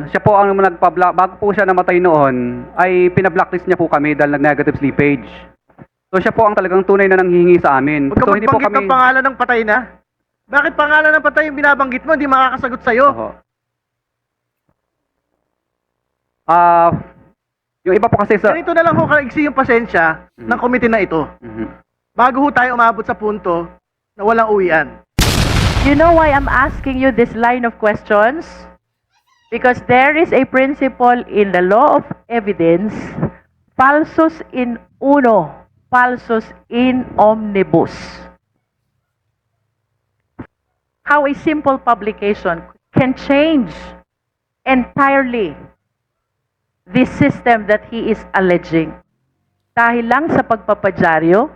siya po ang bago po siya namatay noon, ay pinablacklist niya po kami dahil nag-negative slippage. So siya po ang talagang tunay na nanghihingi sa amin. Huwag ka So hindi po magbanggit kami... ng pangalan ng patay na. Bakit pangalan ng patay yung binabanggit mo? Hindi makakasagot sa'yo. Oho. Yung iba po kasi sa... Ganito na lang ho kaigsi yung pasensya ng komite na ito. Bago ho tayo umabot sa punto na walang uwian. You know why I'm asking you this line of questions? Because there is a principle in the law of evidence, falsus in uno, falsus in omnibus. How a simple publication can change entirely the system that he is alleging. Dahil lang sa pagpapadyaryo,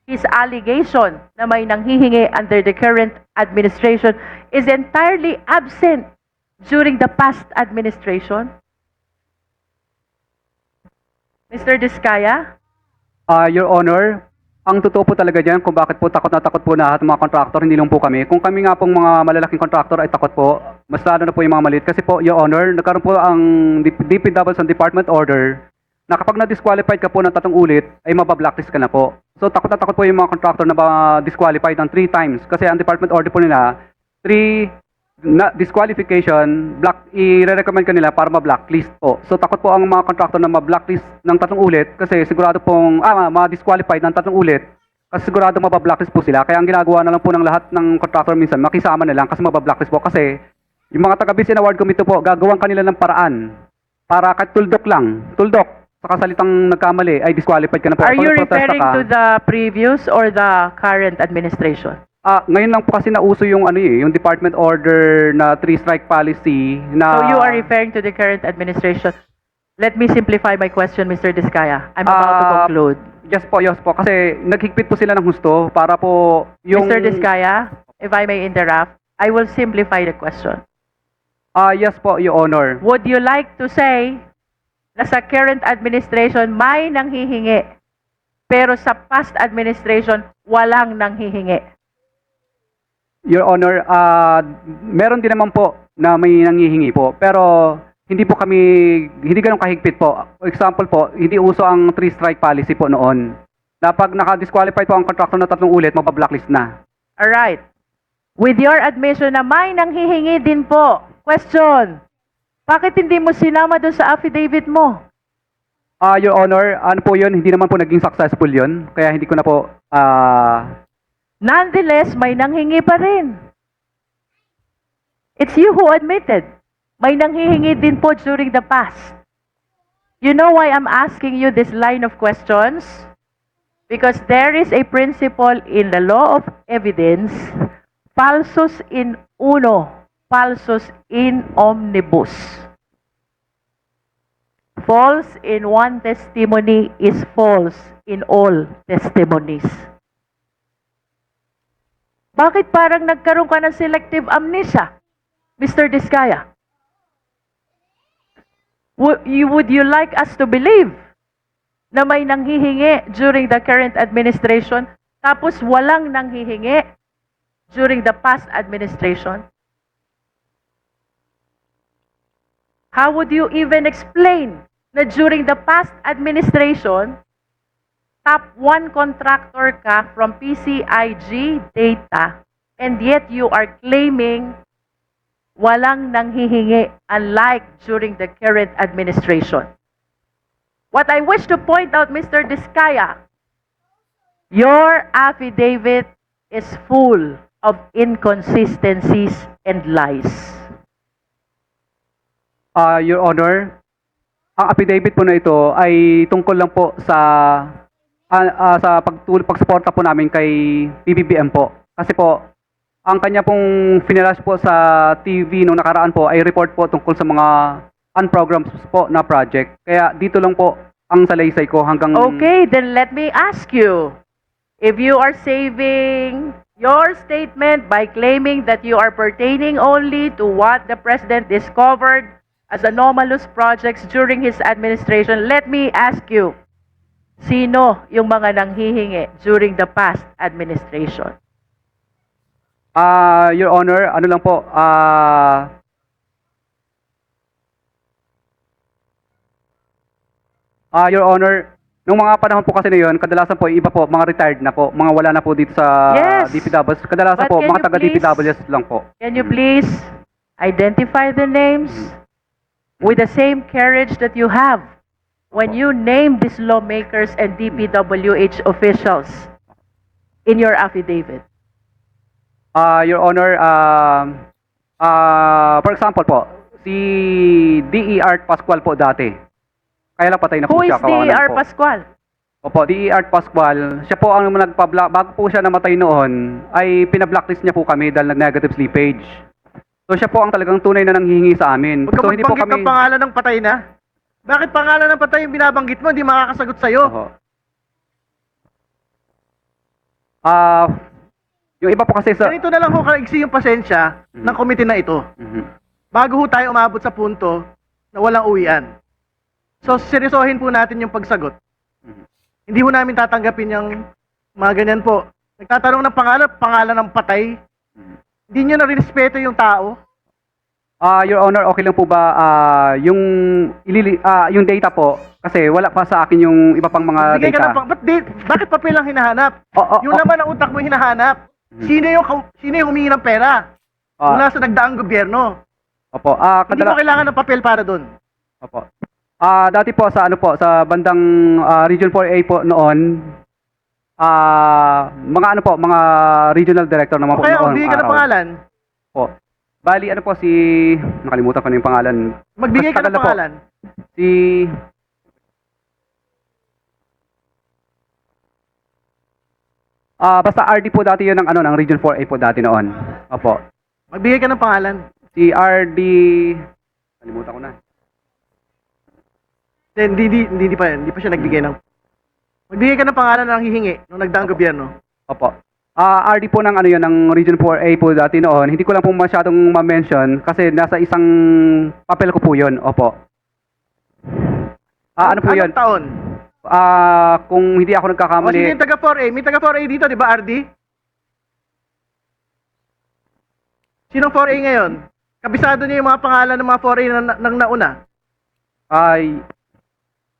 his allegation na may nanghihingi under the current administration is entirely absent during the past administration. Mr. Diskaya? Your Honor, ang totoo po talaga dyan kung bakit po takot na lahat ng mga contractor, hindi lang po kami. Kung kami nga pong mga malalaking contractor ay takot po, mas lalo na po yung mga maliit. Kasi po, Your Honor, nagkaroon po ang DPW's and Department Order na kapag na-disqualified ka po ng 3 ulit, ay mabablacklist ka na po. So takot na takot po yung mga contractor na disqualified ng 3 times. Kasi ang Department Order po nila, 3 disqualification, i-recommend ka nila para ma-blacklist po. So takot po ang mga contractor na ma-blacklist ng 3 ulit kasi sigurado pong, ma-disqualified ng 3 ulit kasi sigurado mabablacklist po sila. Kaya ang ginagawa na lang po ng lahat ng contractor minsan, makisama na lang kasi mabablacklist po. Kasi yung mga taga-Bisin Award Committee po, gagawin kanila ng paraan para kahit tuldok lang, sa kasalitang nagkamali ay disqualified ka na po. Are you referring to the previous or the current administration? Ngayon lang po kasi nauso yung yung Department Order na 3-strike policy na... So you are referring to the current administration. Let me simplify my question, Mr. Diskaya. I'm about to conclude. Yes po. Kasi naghigpit po sila ng husto para po yung... Mr. Diskaya, if I may interrupt, I will simplify the question. Yes po, Your Honor. Would you like to say na sa current administration may nanghihingi, pero sa past administration walang nanghihingi? Your Honor, meron din naman po na may nanghihingi po, pero hindi ganun kahigpit po. For example po, hindi uso ang 3-strike policy po noon. Kapag naka-disqualified po ang contractor na 3 ulit, mabablacklist na. Alright. With your admission na may nanghihingi din po, question, bakit hindi mo sinama doon sa affidavit mo? Your Honor, ano po yun? Hindi naman po naging successful yun. Kaya hindi ko na po... Nonetheless, may nanghingi pa rin. It's you who admitted. May nanghihingi din po during the past. You know why I'm asking you this line of questions? Because there is a principle in the law of evidence, falsus in uno, falsus in omnibus. False in one testimony is false in all testimonies. Bakit parang nagkaroon ka ng selective amnesia, Mr. Diskaya? Would you like us to believe na may nanghihingi during the current administration tapos walang nanghihingi during the past administration? How would you even explain na during the past administration, top 1 contractor ka from PCIG data, and yet you are claiming walang nanghihingi unlike during the current administration? What I wish to point out, Mr. Diskaya, your affidavit is full of inconsistencies and lies. Your Honor, ang affidavit po na ito ay tungkol lang po sa pagsuporta po namin kay PBBM po. Kasi po, ang kanya pong finalash po sa TV nung nakaraan po ay report po tungkol sa mga unprograms po na project. Kaya dito lang po ang salaysay ko hanggang... Okay, then let me ask you, if you are saving your statement by claiming that you are pertaining only to what the President discovered as anomalous projects during his administration, let me ask you, sino yung mga nanghihingi during the past administration? Your Honor, ano lang po, Your Honor, nung mga panahon po kasi na yun, kadalasan po, yung iba po, mga retired na po, mga wala na po dito sa Yes. DPWs. Kadalasan But po, can mga you taga please- DPWs lang po. Can you please identify the names with the same courage that you have when you name these lawmakers and DPWH officials in your affidavit? Your Honor, for example po, si D.E. Art Pascual po dati. Kaya lang patay na po Who is siya. kawawa D.R. po. Pascual? Opo, D.E. Art Pascual, siya po ang bago po siya namatay noon, ay pinablacklist niya po kami dahil nag-negative slippage. So siya po ang talagang tunay na nanghihingi sa amin. Huwag ka So hindi po magbanggit kami... ng pangalan ng patay na. Bakit pangalan ng patay yung binabanggit mo? Hindi makakasagot sa'yo. Oho. Yung iba po kasi sa... Ganito na lang ho kaigsi yung pasensya ng komite na ito. Mhm. Bago ho tayo umabot sa punto na walang uwian. So, seryosohin po natin yung pagsagot. Hindi ho namin tatanggapin yung mga ganyan po. Nagtatanong ng pangalan ng patay. Hindi nyo na-respeto yung tao. Your Honor, okay lang po ba yung yung data po kasi wala pa sa akin yung iba pang mga Bigay ka data. ng bakit papel ang hinahanap? Yung laman ng utak mo hinahanap. Sino yung humingi ng pera? Mula sa nagdaang gobyerno. Opo. Hindi mo kailangan ng papel para doon. Opo. Dati po sa sa bandang Region 4A po noon, mga regional director naman po Kaya noon. magbigay ka ng pangalan. Po. Bali ano po nakalimutan ko na yung pangalan. Magbigay Mas ka tagal ng na po. pangalan. Si basta RD po dati yun ng Region 4A po dati noon. Opo. Magbigay ka ng pangalan. Si RD kalimutan ko na. Hindi pa siya nagbigay ng... Magbigay ka ng pangalan ng hihingi nung nagdaang gobyerno. Opo. RD po ng ng Region 4A po dati noon. Hindi ko lang po masyadong ma-mention kasi nasa isang papel ko po 'yon. Opo. Ano po 'yon? Anong taon? Kung hindi ako O, sino nagkakamali, yung taga 4A? May taga 4A dito, di ba, RD? Sinong 4A ngayon? Kabisado niyo yung mga pangalan ng mga 4A nang nauna.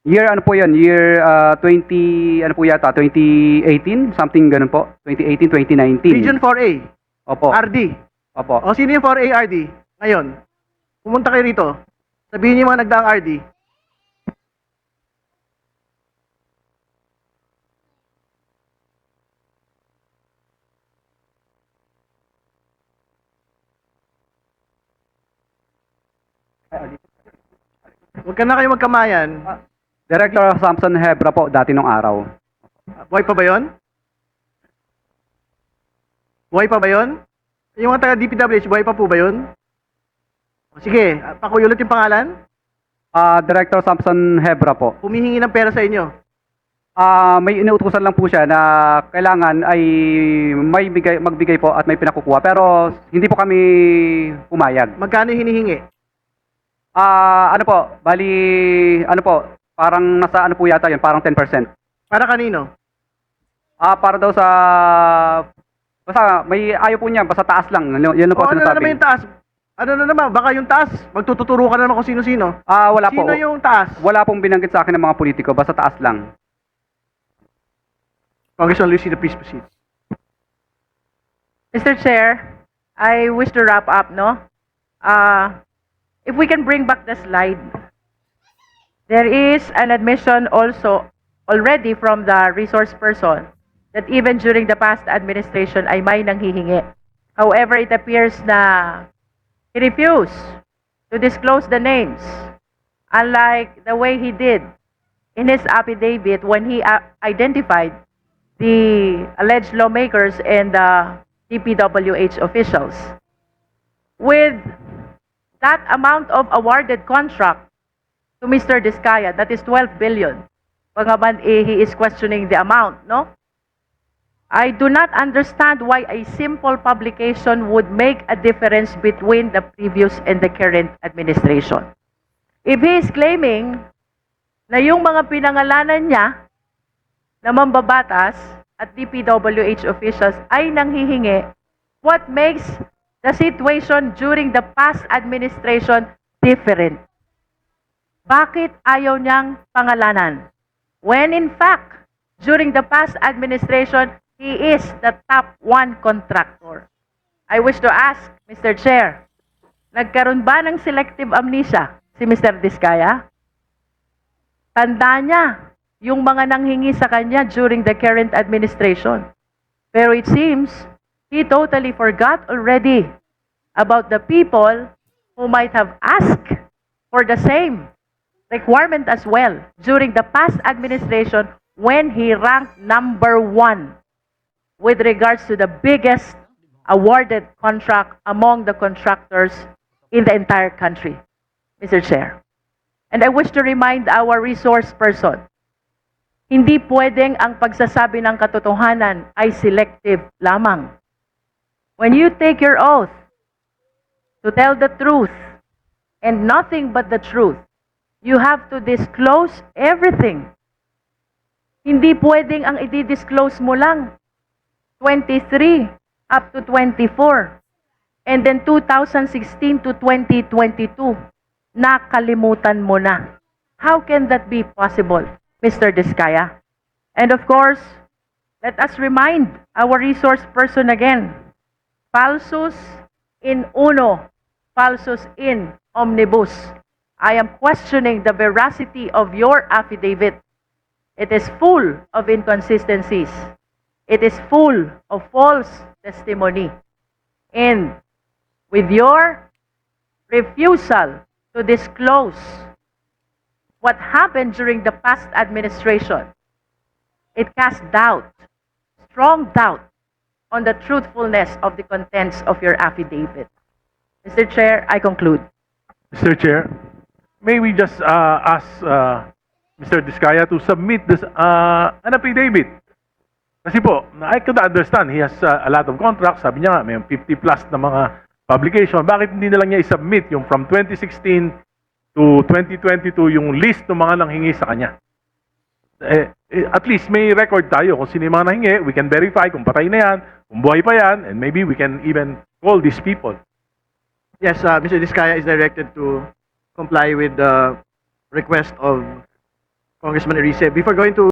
year ano po 'yon? Year 20 ano po yata? 2018, something ganun po. 2018, 2019. Region 4A. Opo. RD. Opo. O, sino yung 4A RD? Ngayon, pumunta kayo rito. Sabihin niyo yung mga nagdaang RD. Huwag ka na kayo magkamayan. Director Samson Hebra po dati nung araw. Buhay pa ba yun? Buhay pa ba yun? Yung mga taga DPWH, buhay pa po ba yun? O, sige, pakuyulit yung pangalan. Director Samson Hebra po. Humihingi ng pera sa inyo. May inuutusan lang po siya na kailangan ay magbigay po at may pinakukuha. Pero hindi po kami pumayag. Magkano yung hinihingi? Ano po, bali, ano po, parang nasa ano po yata yun, parang 10%. Para kanino? Para daw sa, basta may ayaw po niya, basta taas lang. Yan lang po O, ano na sinasabi. naman yung taas? Ano na naman? Baka yung taas, magtututuro ka na naman kung sino-sino. Wala po. Sino yung taas? Wala pong binanggit sa akin ng mga politiko, basta taas lang. Congressman Lucia, please proceed. Mr. Chair, I wish to wrap up, no? If we can bring back the slide. There is an admission also already from the resource person that even during the past administration ay may nanghihingi. However, it appears na he refused to disclose the names, unlike the way he did in his affidavit when he identified the alleged lawmakers and the DPWH officials. With that amount of awarded contract to Mr. Diskaya, that is 12 billion. Pangaban, he is questioning the amount, no? I do not understand why a simple publication would make a difference between the previous and the current administration. If he is claiming na yung mga pinangalanan niya na mambabatas at DPWH officials ay nanghihingi, what makes the situation during the past administration different? Bakit ayaw niyang pangalanan? When in fact, during the past administration, he is the top 1 contractor. I wish to ask, Mr. Chair, nagkaroon ba ng selective amnesia si Mr. Diskaya? Tanda niya yung mga nanghingi sa kanya during the current administration. Pero it seems he totally forgot already about the people who might have asked for the same requirement as well during the past administration when he ranked number 1 with regards to the biggest awarded contract among the contractors in the entire country, Mr. Chair. And I wish to remind our resource person, hindi pwedeng ang pagsasabi ng katotohanan ay selective lamang. When you take your oath to tell the truth and nothing but the truth, you have to disclose everything. Hindi pwedeng ang i-disclose mo lang 23 up to 24 and then 2016 to 2022 nakalimutan mo na. How can that be possible, Mr. Diskaya? And of course, let us remind our resource person again, falsus in uno, falsus in omnibus. I am questioning the veracity of your affidavit. It is full of inconsistencies. It is full of false testimony. And with your refusal to disclose what happened during the past administration, it casts doubt, strong doubt, on the truthfulness of the contents of your affidavit. Mr. Chair, I conclude. Mr. Chair, may we just ask Mr. Diskaya to submit this an affidavit? Kasi po, I could understand, he has a lot of contracts, sabi niya nga, may 50 plus na mga publication. Bakit hindi na lang niya i-submit yung from 2016 to 2022 yung list ng mga nanghingi sa kanya? At least may record tayo kung sino yung mga nahingi, we can verify kung patay na yan, kung buhay pa yan, and maybe we can even call these people. Yes, Mr. Diskaya is directed to comply with the request of Congressman Erice. Before going to